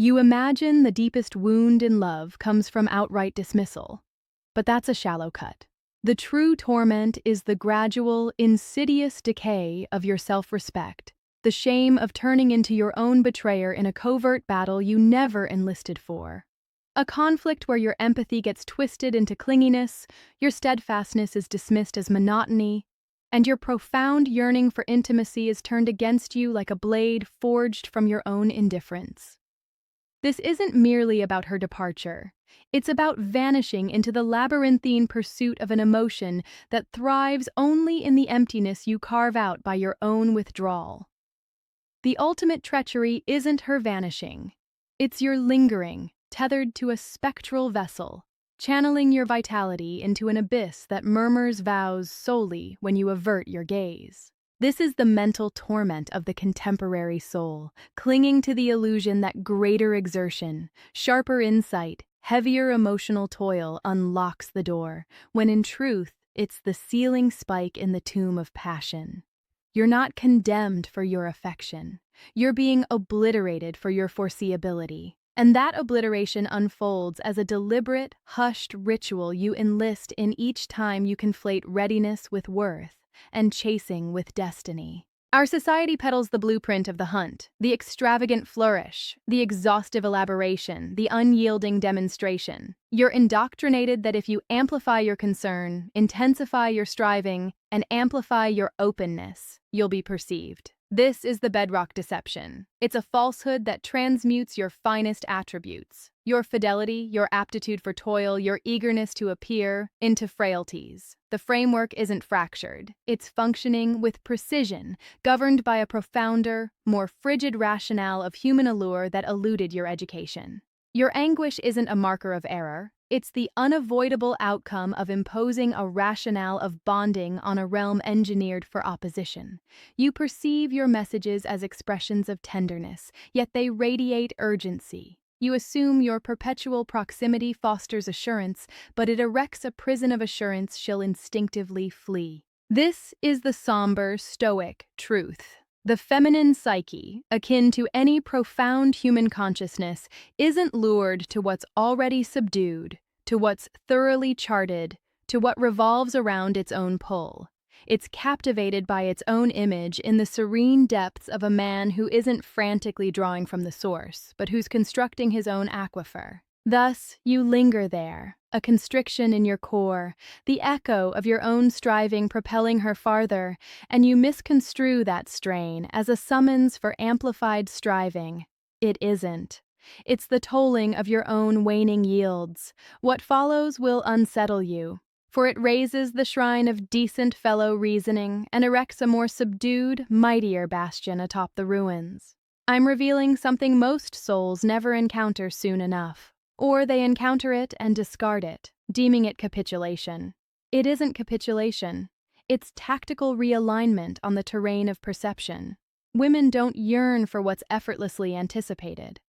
You imagine the deepest wound in love comes from outright dismissal. But that's a shallow cut. The true torment is the gradual, insidious decay of your self-respect, the shame of turning into your own betrayer in a covert battle you never enlisted for. A conflict where your empathy gets twisted into clinginess, your steadfastness is dismissed as monotony, and your profound yearning for intimacy is turned against you like a blade forged from your own indifference. This isn't merely about her departure. It's about vanishing into the labyrinthine pursuit of an emotion that thrives only in the emptiness you carve out by your own withdrawal. The ultimate treachery isn't her vanishing. It's your lingering, tethered to a spectral vessel, channeling your vitality into an abyss that murmurs vows solely when you avert your gaze. This is the mental torment of the contemporary soul, clinging to the illusion that greater exertion, sharper insight, heavier emotional toil unlocks the door, when in truth, it's the sealing spike in the tomb of passion. You're not condemned for your affection. You're being obliterated for your foreseeability. And that obliteration unfolds as a deliberate, hushed ritual you enlist in each time you conflate readiness with worth and chasing with destiny. Our society peddles the blueprint of the hunt, the extravagant flourish, the exhaustive elaboration, the unyielding demonstration. You're indoctrinated that if you amplify your concern, intensify your striving, and amplify your openness, you'll be perceived. This is the bedrock deception. It's a falsehood that transmutes your finest attributes, your fidelity, your aptitude for toil, your eagerness to appear, into frailties. The framework isn't fractured. It's functioning with precision, governed by a profounder, more frigid rationale of human allure that eluded your education. Your anguish isn't a marker of error. It's the unavoidable outcome of imposing a rationale of bonding on a realm engineered for opposition. You perceive your messages as expressions of tenderness, yet they radiate urgency. You assume your perpetual proximity fosters assurance, but it erects a prison of assurance she'll instinctively flee. This is the somber, stoic truth. The feminine psyche, akin to any profound human consciousness, isn't lured to what's already subdued, to what's thoroughly charted, to what revolves around its own pull. It's captivated by its own image in the serene depths of a man who isn't frantically drawing from the source, but who's constructing his own aquifer. Thus, you linger there, a constriction in your core, the echo of your own striving propelling her farther, and you misconstrue that strain as a summons for amplified striving. It isn't. It's the tolling of your own waning yields. What follows will unsettle you, for it raises the shrine of decent fellow reasoning and erects a more subdued, mightier bastion atop the ruins. I'm revealing something most souls never encounter soon enough. Or they encounter it and discard it, deeming it capitulation. It isn't capitulation. It's tactical realignment on the terrain of perception. Women don't yearn for what's effortlessly anticipated.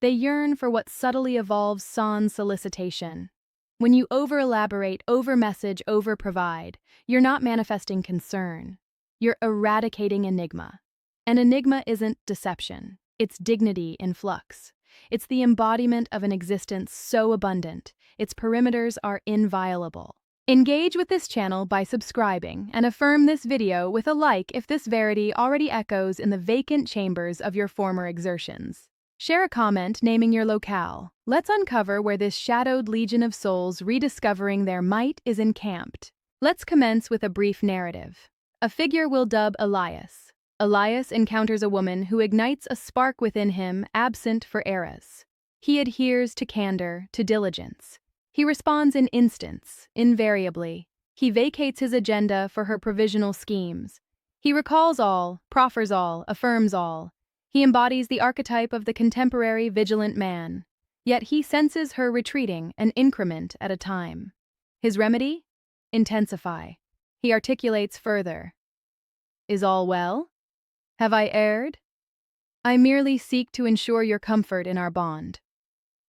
They yearn for what subtly evolves sans solicitation. When you over-elaborate, over-message, over-provide, you're not manifesting concern. You're eradicating enigma. And enigma isn't deception. It's dignity in flux. It's the embodiment of an existence so abundant, its perimeters are inviolable. Engage with this channel by subscribing and affirm this video with a like if this verity already echoes in the vacant chambers of your former exertions. Share a comment naming your locale. Let's uncover where this shadowed legion of souls rediscovering their might is encamped. Let's commence with a brief narrative. A figure we'll dub Elias. Elias encounters a woman who ignites a spark within him absent for eras. He adheres to candor, to diligence. He responds in instants, invariably. He vacates his agenda for her provisional schemes. He recalls all, proffers all, affirms all. He embodies the archetype of the contemporary vigilant man. Yet he senses her retreating an increment at a time. His remedy? Intensify. He articulates further. Is all well? Have I erred? I merely seek to ensure your comfort in our bond.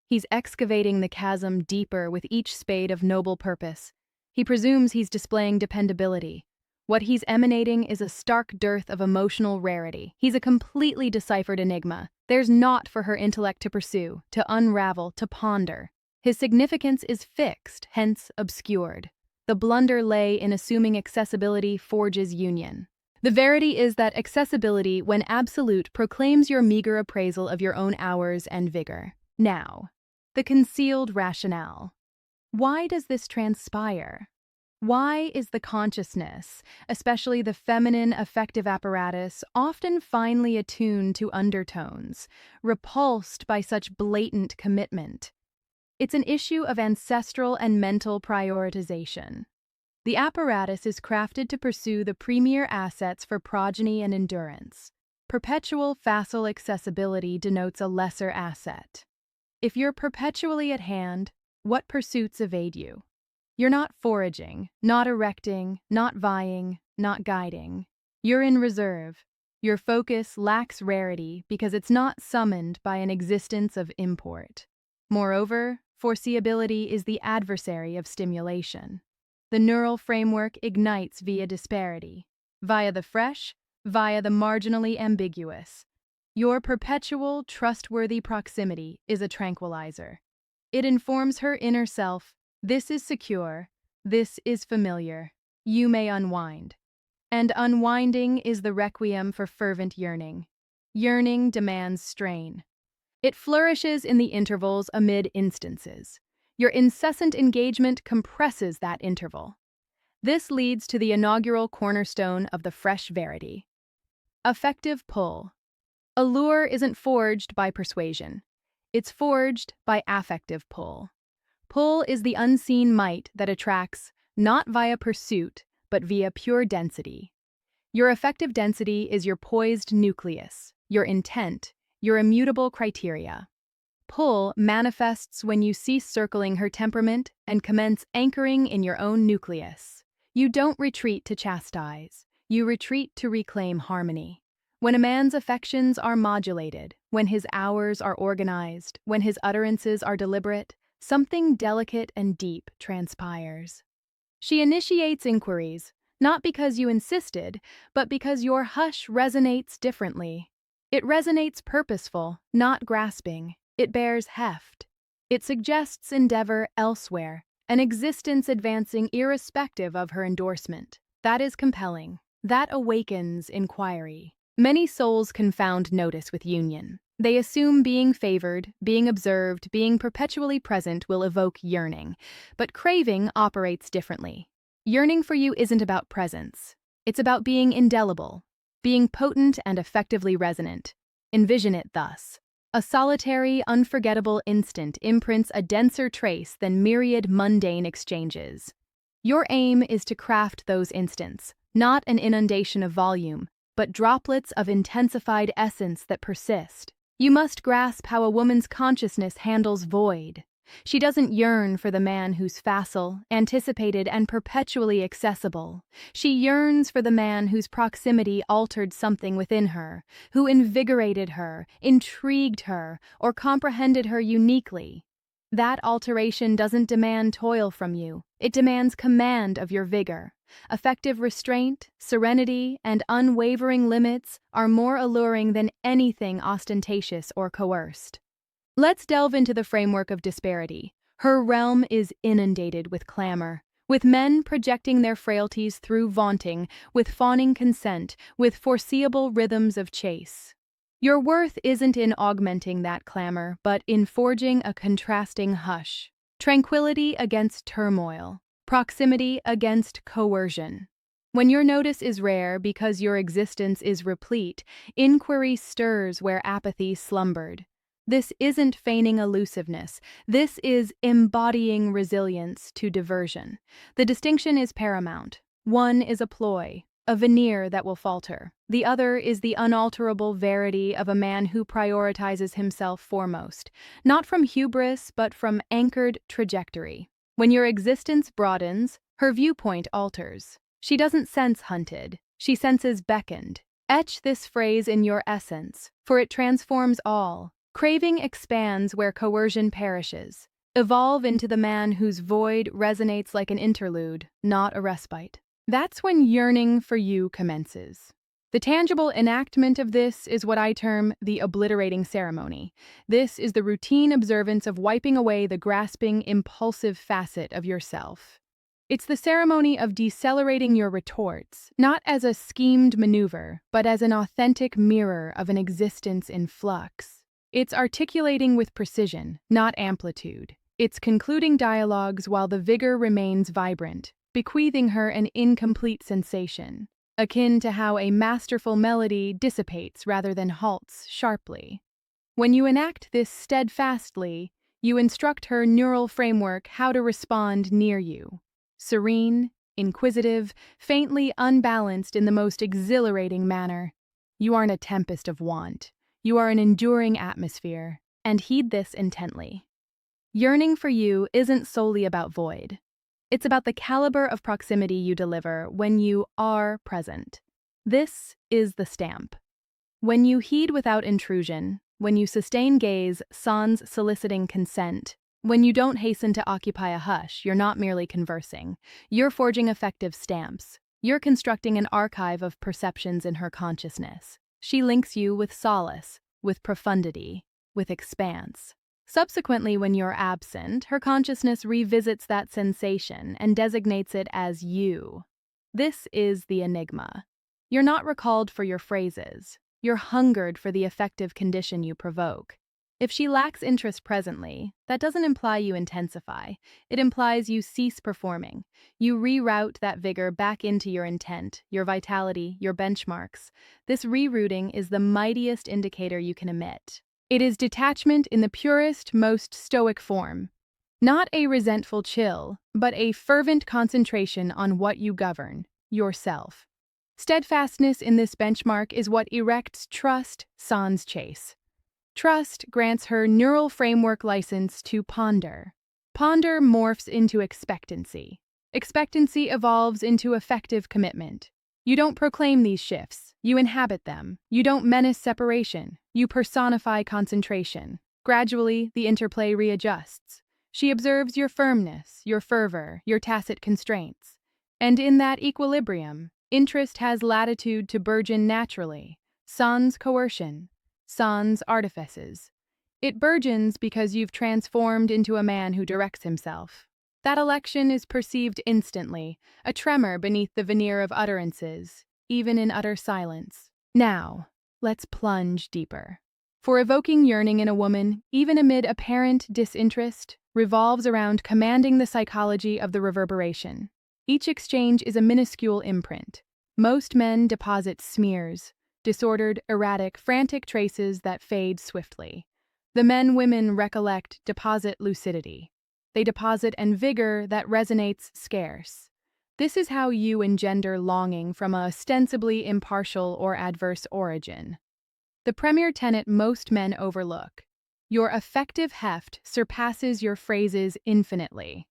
He's excavating the chasm deeper with each spade of noble purpose. He presumes he's displaying dependability. What he's emanating is a stark dearth of emotional rarity. He's a completely deciphered enigma, There's naught for her intellect to pursue, to unravel, to ponder. His significance is fixed, hence obscured. The blunder lay in assuming accessibility forges union. The verity is that accessibility, when absolute, proclaims your meager appraisal of your own hours and vigor. Now, the concealed rationale. Why does this transpire? Why is the consciousness, especially the feminine affective apparatus, often finely attuned to undertones, repulsed by such blatant commitment? It's an issue of ancestral and mental prioritization. The apparatus is crafted to pursue the premier assets for progeny and endurance. Perpetual facile accessibility denotes a lesser asset. If you're perpetually at hand, what pursuits evade you? You're not foraging, not erecting, not vying, not guiding. You're in reserve. Your focus lacks rarity because it's not summoned by an existence of import. Moreover, foreseeability is the adversary of stimulation. The neural framework ignites via disparity, via the fresh, via the marginally ambiguous. Your perpetual, trustworthy proximity is a tranquilizer. It informs her inner self, this is secure, this is familiar, you may unwind. And unwinding is the requiem for fervent yearning. Yearning demands strain. It flourishes in the intervals amid instances. Your incessant engagement compresses that interval. This leads to the inaugural cornerstone of the fresh verity. Affective pull. Allure isn't forged by persuasion. It's forged by affective pull. Pull is the unseen might that attracts, not via pursuit, but via pure density. Your affective density is your poised nucleus, your intent, your immutable criteria. Pull manifests when you cease circling her temperament and commence anchoring in your own nucleus. You don't retreat to chastise, you retreat to reclaim harmony. When a man's affections are modulated, when his hours are organized, when his utterances are deliberate, something delicate and deep transpires. She initiates inquiries, not because you insisted, but because your hush resonates differently. It resonates purposeful, not grasping. It bears heft. It suggests endeavor elsewhere, an existence advancing irrespective of her endorsement. That is compelling. That awakens inquiry. Many souls confound notice with union. They assume being favored, being observed, being perpetually present will evoke yearning. But craving operates differently. Yearning for you isn't about presence. It's about being indelible, being potent and effectively resonant. Envision it thus. A solitary, unforgettable instant imprints a denser trace than myriad mundane exchanges. Your aim is to craft those instants, not an inundation of volume, but droplets of intensified essence that persist. You must grasp how a woman's consciousness handles void. She doesn't yearn for the man who's facile, anticipated, and perpetually accessible. She yearns for the man whose proximity altered something within her, who invigorated her, intrigued her, or comprehended her uniquely. That alteration doesn't demand toil from you. It demands command of your vigor. Effective restraint, serenity, and unwavering limits are more alluring than anything ostentatious or coerced. Let's delve into the framework of disparity. Her realm is inundated with clamor, with men projecting their frailties through vaunting, with fawning consent, with foreseeable rhythms of chase. Your worth isn't in augmenting that clamor, but in forging a contrasting hush. Tranquility against turmoil. Proximity against coercion. When your notice is rare because your existence is replete, inquiry stirs where apathy slumbered. This isn't feigning elusiveness. This is embodying resilience to diversion. The distinction is paramount. One is a ploy, a veneer that will falter. The other is the unalterable verity of a man who prioritizes himself foremost, not from hubris, but from anchored trajectory. When your existence broadens, her viewpoint alters. She doesn't sense hunted, she senses beckoned. Etch this phrase in your essence, for it transforms all. Craving expands where coercion perishes. Evolve into the man whose void resonates like an interlude, not a respite. That's when yearning for you commences. The tangible enactment of this is what I term the obliterating ceremony. This is the routine observance of wiping away the grasping, impulsive facet of yourself. It's the ceremony of decelerating your retorts, not as a schemed maneuver, but as an authentic mirror of an existence in flux. It's articulating with precision, not amplitude. It's concluding dialogues while the vigor remains vibrant, bequeathing her an incomplete sensation, akin to how a masterful melody dissipates rather than halts sharply. When you enact this steadfastly, you instruct her neural framework how to respond near you. Serene, inquisitive, faintly unbalanced in the most exhilarating manner. You aren't a tempest of want. You are an enduring atmosphere, and heed this intently. Yearning for you isn't solely about void. It's about the caliber of proximity you deliver when you are present. This is the stamp. When you heed without intrusion, when you sustain gaze sans soliciting consent, when you don't hasten to occupy a hush, you're not merely conversing. You're forging effective stamps. You're constructing an archive of perceptions in her consciousness. She links you with solace, with profundity, with expanse. Subsequently, when you're absent, her consciousness revisits that sensation and designates it as you. This is the enigma. You're not recalled for your phrases. You're hungered for the effective condition you provoke. If she lacks interest presently, that doesn't imply you intensify. It implies you cease performing. You reroute that vigor back into your intent, your vitality, your benchmarks. This rerouting is the mightiest indicator you can emit. It is detachment in the purest, most stoic form. Not a resentful chill, but a fervent concentration on what you govern, yourself. Steadfastness in this benchmark is what erects trust sans chase. Trust grants her neural framework license to ponder. Ponder morphs into expectancy. Expectancy evolves into effective commitment. You don't proclaim these shifts. You inhabit them. You don't menace separation. You personify concentration. Gradually, the interplay readjusts. She observes your firmness, your fervor, your tacit constraints. And in that equilibrium, interest has latitude to burgeon naturally, sans coercion, sans artifices. It burgeons because you've transformed into a man who directs himself. That election is perceived instantly, a tremor beneath the veneer of utterances, even in utter silence. Now, let's plunge deeper. For evoking yearning in a woman, even amid apparent disinterest, revolves around commanding the psychology of the reverberation. Each exchange is a minuscule imprint. Most men deposit smears, disordered, erratic, frantic traces that fade swiftly. The men women recollect deposit lucidity. They deposit and vigor that resonates scarce. This is how you engender longing from a ostensibly impartial or adverse origin. The premier tenet most men overlook. Your affective heft surpasses your phrases infinitely.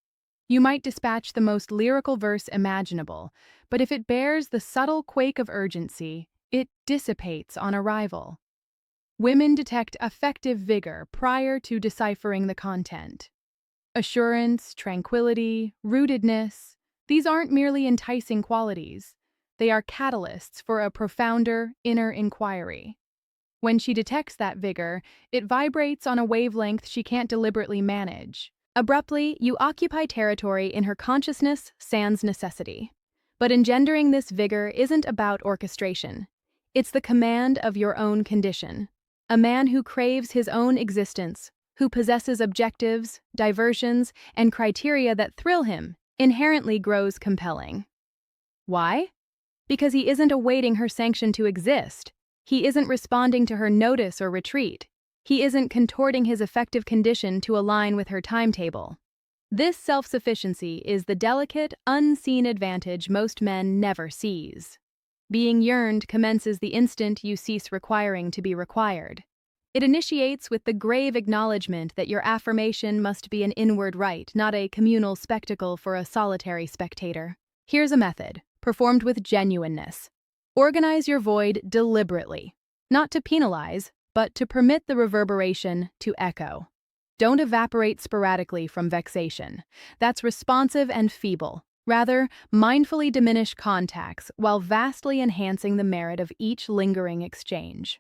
You might dispatch the most lyrical verse imaginable, but if it bears the subtle quake of urgency, it dissipates on arrival. Women detect affective vigor prior to deciphering the content. Assurance, tranquility, rootedness, these aren't merely enticing qualities. They are catalysts for a profounder inner inquiry. When she detects that vigor, it vibrates on a wavelength she can't deliberately manage. Abruptly, you occupy territory in her consciousness sans necessity. But engendering this vigor isn't about orchestration. It's the command of your own condition. A man who craves his own existence, who possesses objectives, diversions, and criteria that thrill him, inherently grows compelling. Why? Because he isn't awaiting her sanction to exist. He isn't responding to her notice or retreat. He isn't contorting his effective condition to align with her timetable. This self-sufficiency is the delicate, unseen advantage most men never seize. Being yearned commences the instant you cease requiring to be required. It initiates with the grave acknowledgement that your affirmation must be an inward rite, not a communal spectacle for a solitary spectator. Here's a method, performed with genuineness. Organize your void deliberately, not to penalize, but to permit the reverberation to echo. Don't evaporate sporadically from vexation. That's responsive and feeble. Rather, mindfully diminish contacts while vastly enhancing the merit of each lingering exchange.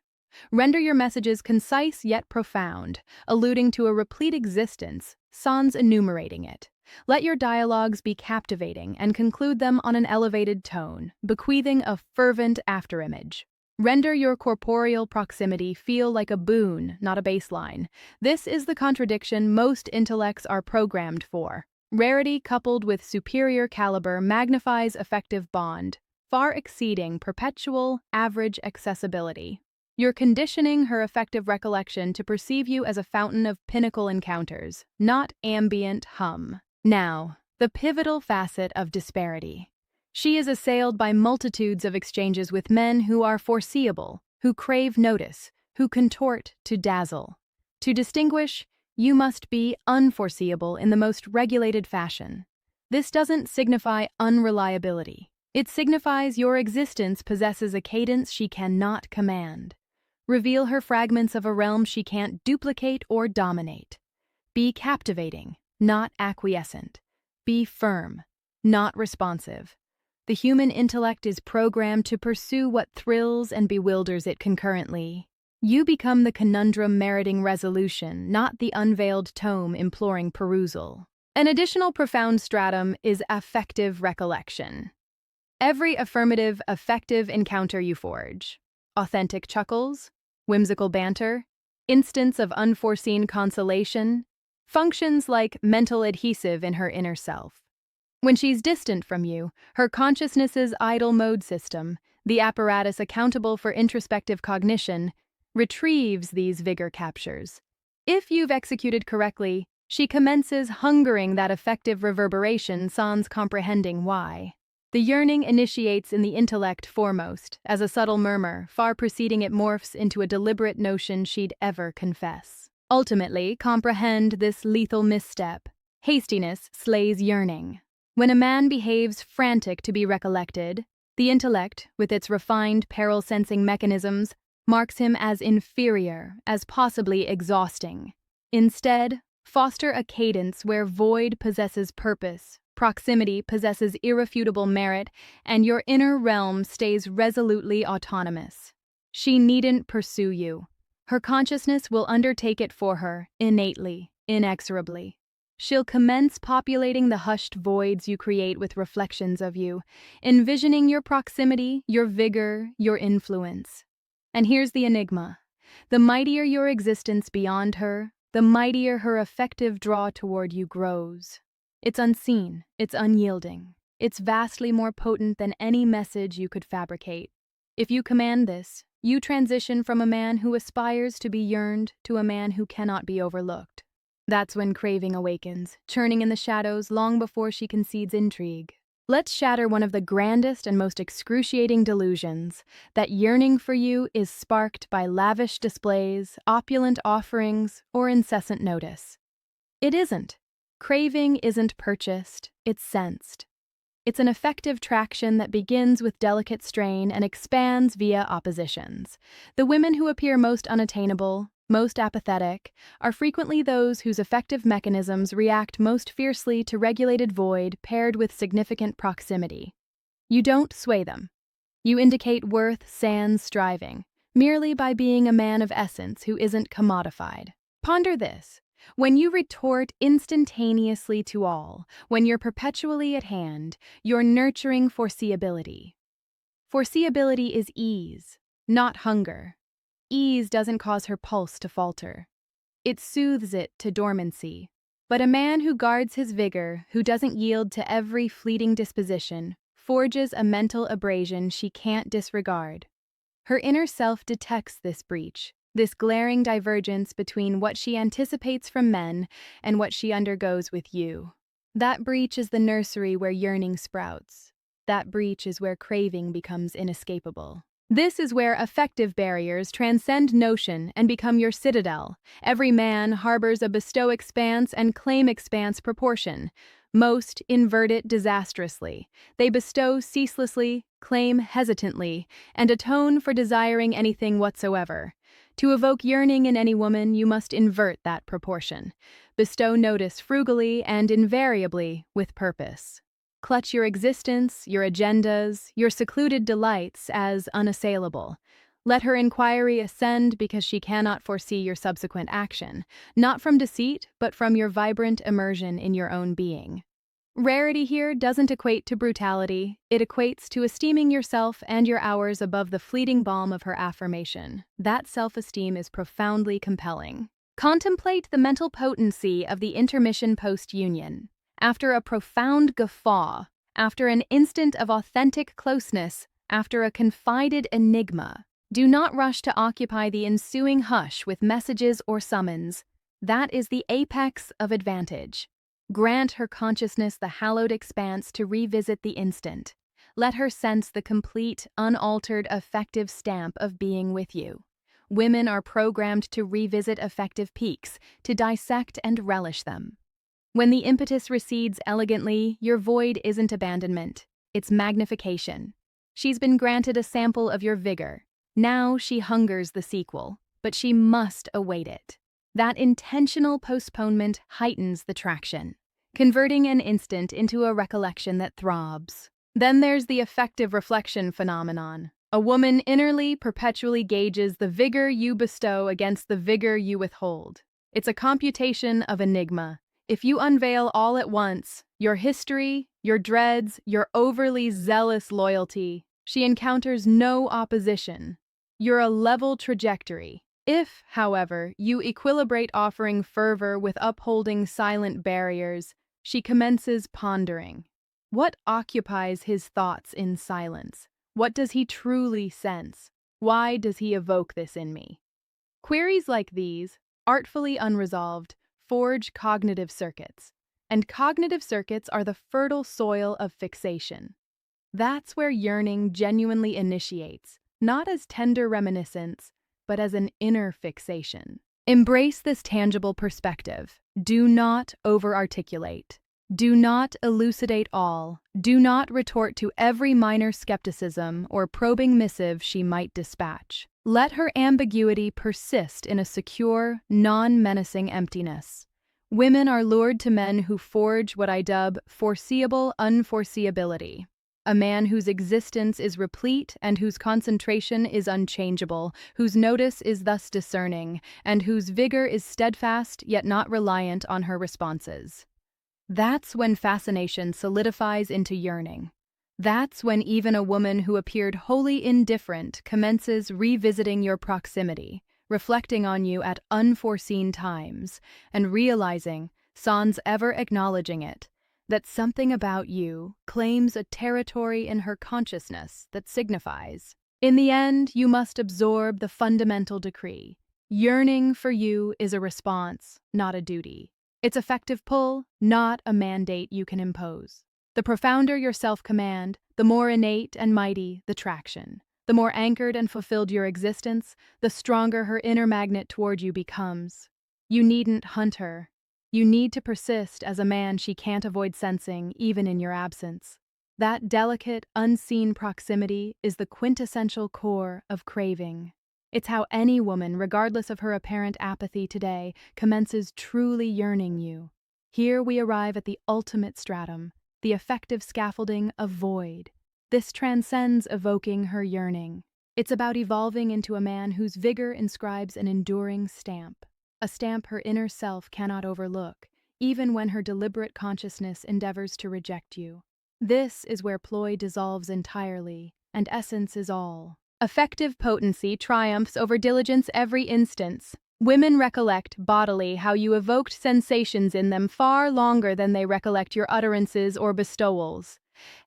Render your messages concise yet profound, alluding to a replete existence, sans enumerating it. Let your dialogues be captivating and conclude them on an elevated tone, bequeathing a fervent afterimage. Render your corporeal proximity feel like a boon, not a baseline. This is the contradiction most intellects are programmed for. Rarity coupled with superior caliber magnifies affective bond, far exceeding perpetual, average accessibility. You're conditioning her affective recollection to perceive you as a fountain of pinnacle encounters, not ambient hum. Now, the pivotal facet of disparity. She is assailed by multitudes of exchanges with men who are foreseeable, who crave notice, who contort to dazzle. To distinguish, you must be unforeseeable in the most regulated fashion. This doesn't signify unreliability. It signifies your existence possesses a cadence she cannot command. Reveal her fragments of a realm she can't duplicate or dominate. Be captivating, not acquiescent. Be firm, not responsive. The human intellect is programmed to pursue what thrills and bewilders it concurrently. You become the conundrum meriting resolution, not the unveiled tome imploring perusal. An additional profound stratum is affective recollection. Every affirmative, affective encounter you forge, authentic chuckles, whimsical banter, instance of unforeseen consolation, functions like mental adhesive in her inner self. When she's distant from you, her consciousness's idle mode system, the apparatus accountable for introspective cognition, retrieves these vigor captures. If you've executed correctly, she commences hungering that affective reverberation sans comprehending why. The yearning initiates in the intellect foremost, as a subtle murmur, far preceding it morphs into a deliberate notion she'd ever confess. Ultimately, comprehend this lethal misstep. Hastiness slays yearning. When a man behaves frantic to be recollected, the intellect, with its refined peril-sensing mechanisms, marks him as inferior, as possibly exhausting. Instead, foster a cadence where void possesses purpose, proximity possesses irrefutable merit, and your inner realm stays resolutely autonomous. She needn't pursue you. Her consciousness will undertake it for her, innately, inexorably. She'll commence populating the hushed voids you create with reflections of you, envisioning your proximity, your vigor, your influence. And here's the enigma. The mightier your existence beyond her, the mightier her affective draw toward you grows. It's unseen, it's unyielding, it's vastly more potent than any message you could fabricate. If you command this, you transition from a man who aspires to be yearned to a man who cannot be overlooked. That's when craving awakens, churning in the shadows long before she concedes intrigue. Let's shatter one of the grandest and most excruciating delusions, that yearning for you is sparked by lavish displays, opulent offerings, or incessant notice. It isn't. Craving isn't purchased, it's sensed. It's an effective traction that begins with delicate strain and expands via oppositions. The women who appear most unattainable, most apathetic, are frequently those whose affective mechanisms react most fiercely to regulated void paired with significant proximity. You don't sway them. You indicate worth sans striving, merely by being a man of essence who isn't commodified. Ponder this. When you retort instantaneously to all, when you're perpetually at hand, you're nurturing foreseeability. Foreseeability is ease, not hunger. Ease doesn't cause her pulse to falter. It soothes it to dormancy. But a man who guards his vigor, who doesn't yield to every fleeting disposition, forges a mental abrasion she can't disregard. Her inner self detects this breach, this glaring divergence between what she anticipates from men and what she undergoes with you. That breach is the nursery where yearning sprouts. That breach is where craving becomes inescapable. This is where affective barriers transcend notion and become your citadel. Every man harbors a bestow expanse and claim expanse proportion. Most invert it disastrously. They bestow ceaselessly, claim hesitantly, and atone for desiring anything whatsoever. To evoke yearning in any woman, you must invert that proportion. Bestow notice frugally and invariably with purpose. Clutch your existence, your agendas, your secluded delights as unassailable. Let her inquiry ascend because she cannot foresee your subsequent action, not from deceit, but from your vibrant immersion in your own being. Rarity here doesn't equate to brutality, it equates to esteeming yourself and your hours above the fleeting balm of her affirmation. That self-esteem is profoundly compelling. Contemplate the mental potency of the intermission post-union. After a profound guffaw, after an instant of authentic closeness, after a confided enigma, do not rush to occupy the ensuing hush with messages or summons. That is the apex of advantage. Grant her consciousness the hallowed expanse to revisit the instant. Let her sense the complete, unaltered, affective stamp of being with you. Women are programmed to revisit affective peaks, to dissect and relish them. When the impetus recedes elegantly, your void isn't abandonment, it's magnification. She's been granted a sample of your vigor. Now she hungers the sequel, but she must await it. That intentional postponement heightens the traction, converting an instant into a recollection that throbs. Then there's the affective reflection phenomenon. A woman innerly, perpetually gauges the vigor you bestow against the vigor you withhold. It's a computation of enigma. If you unveil all at once, your history, your dreads, your overly zealous loyalty, she encounters no opposition. You're a level trajectory. If, however, you equilibrate offering fervor with upholding silent barriers, she commences pondering. What occupies his thoughts in silence? What does he truly sense? Why does he evoke this in me? Queries like these, artfully unresolved, forge cognitive circuits, and cognitive circuits are the fertile soil of fixation. That's where yearning genuinely initiates, not as tender reminiscence, but as an inner fixation. Embrace this tangible perspective. Do not over-articulate. Do not elucidate all. Do not retort to every minor skepticism or probing missive she might dispatch. Let her ambiguity persist in a secure, non-menacing emptiness. Women are lured to men who forge what I dub foreseeable unforeseeability. A man whose existence is replete and whose concentration is unchangeable, whose notice is thus discerning, and whose vigor is steadfast yet not reliant on her responses. That's when fascination solidifies into yearning. That's when even a woman who appeared wholly indifferent commences revisiting your proximity, reflecting on you at unforeseen times, and realizing, sans ever acknowledging it, that something about you claims a territory in her consciousness that signifies. In the end, you must absorb the fundamental decree. Yearning for you is a response, not a duty. It's affective pull, not a mandate you can impose. The profounder your self-command, the more innate and mighty the traction. The more anchored and fulfilled your existence, the stronger her inner magnet toward you becomes. You needn't hunt her. You need to persist as a man she can't avoid sensing, even in your absence. That delicate, unseen proximity is the quintessential core of craving. It's how any woman, regardless of her apparent apathy today, commences truly yearning you. Here we arrive at the ultimate stratum, the effective scaffolding of void. This transcends evoking her yearning. It's about evolving into a man whose vigor inscribes an enduring stamp, a stamp her inner self cannot overlook, even when her deliberate consciousness endeavors to reject you. This is where ploy dissolves entirely, and essence is all. Affective potency triumphs over diligence every instance. Women recollect bodily how you evoked sensations in them far longer than they recollect your utterances or bestowals.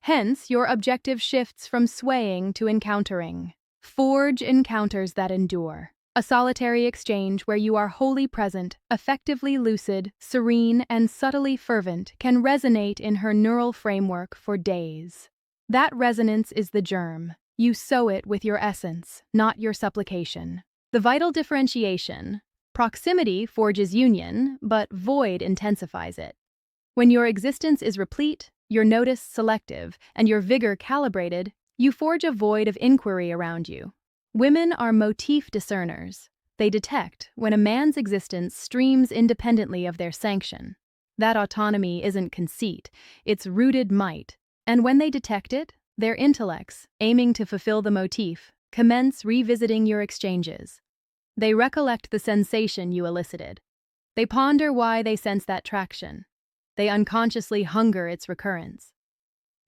Hence, your objective shifts from swaying to encountering. Forge encounters that endure. A solitary exchange where you are wholly present, effectively lucid, serene, and subtly fervent can resonate in her neural framework for days. That resonance is the germ. You sow it with your essence, not your supplication. The vital differentiation: proximity forges union, but void intensifies it. When your existence is replete, your notice selective, and your vigor calibrated, you forge a void of inquiry around you. Women are motif discerners. They detect when a man's existence streams independently of their sanction. That autonomy isn't conceit, it's rooted might, And when they detect it, their intellects, aiming to fulfill the motif, commence revisiting your exchanges. They recollect the sensation you elicited. They ponder why they sense that traction. They unconsciously hunger its recurrence.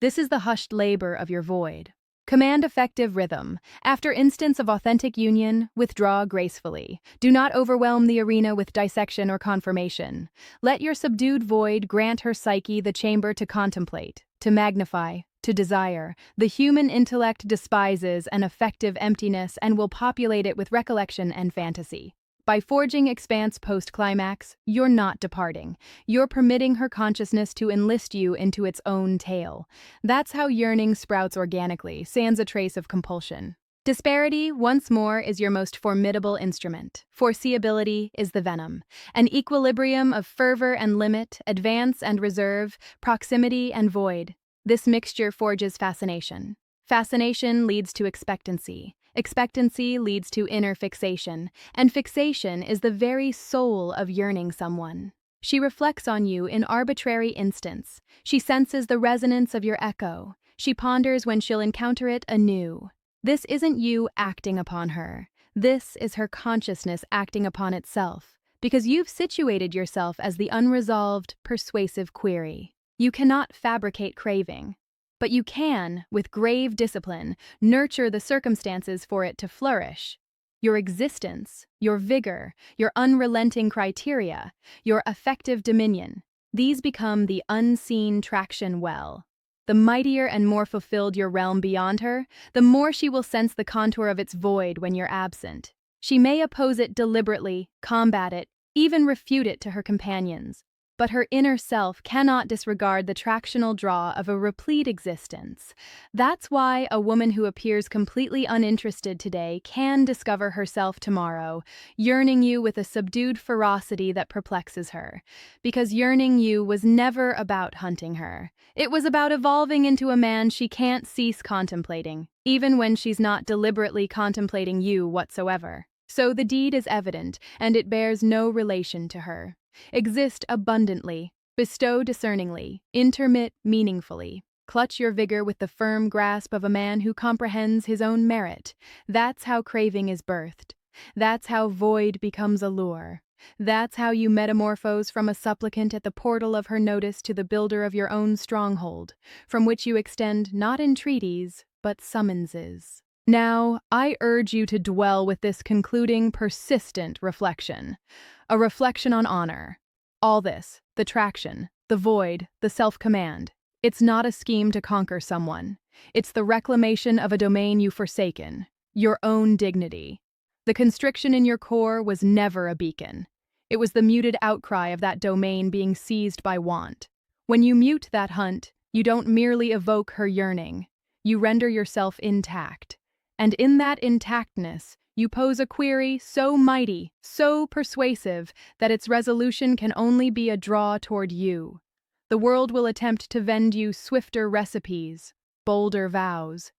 This is the hushed labor of your void. Command effective rhythm. After instance of authentic union, withdraw gracefully. Do not overwhelm the arena with dissection or confirmation. Let your subdued void grant her psyche the chamber to contemplate, to magnify, to desire. The human intellect despises an effective emptiness and will populate it with recollection and fantasy. By forging expanse post-climax, you're not departing. You're permitting her consciousness to enlist you into its own tale. That's how yearning sprouts organically, sans a trace of compulsion. Disparity, once more, is your most formidable instrument. Foreseeability is the venom. An equilibrium of fervor and limit, advance and reserve, proximity and void. This mixture forges fascination. Fascination leads to expectancy. Expectancy leads to inner fixation, and fixation is the very soul of yearning someone. She reflects on you in arbitrary instants. She senses the resonance of your echo. She ponders when she'll encounter it anew. This isn't you acting upon her. This is her consciousness acting upon itself, because you've situated yourself as the unresolved, persuasive query. You cannot fabricate craving. But you can, with grave discipline, nurture the circumstances for it to flourish. Your existence, your vigor, your unrelenting criteria, your affective dominion, these become the unseen traction well. The mightier and more fulfilled your realm beyond her, the more she will sense the contour of its void when you're absent. She may oppose it deliberately, combat it, even refute it to her companions. But her inner self cannot disregard the tractional draw of a replete existence. That's why a woman who appears completely uninterested today can discover herself tomorrow, yearning you with a subdued ferocity that perplexes her. Because yearning you was never about hunting her. It was about evolving into a man she can't cease contemplating, even when she's not deliberately contemplating you whatsoever. So the deed is evident, and it bears no relation to her. Exist abundantly, bestow discerningly, intermit meaningfully. Clutch your vigor with the firm grasp of a man who comprehends his own merit. That's how craving is birthed. That's how void becomes a lure. That's how you metamorphose from a supplicant at the portal of her notice to the builder of your own stronghold, from which you extend not entreaties, but summonses. Now, I urge you to dwell with this concluding, persistent reflection. A reflection on honor. All this, the traction, the void, the self-command, it's not a scheme to conquer someone. It's the reclamation of a domain you've forsaken, your own dignity. The constriction in your core was never a beacon. It was the muted outcry of that domain being seized by want. When you mute that hunt, you don't merely evoke her yearning. You render yourself intact. And in that intactness, you pose a query so mighty, so persuasive, that its resolution can only be a draw toward you. The world will attempt to vend you swifter recipes, bolder vows.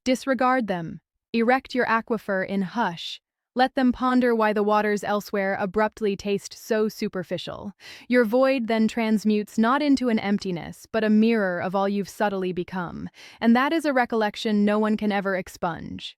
Disregard them. Erect your aquifer in hush. Let them ponder why the waters elsewhere abruptly taste so superficial. Your void then transmutes not into an emptiness, but a mirror of all you've subtly become. And that is a recollection no one can ever expunge.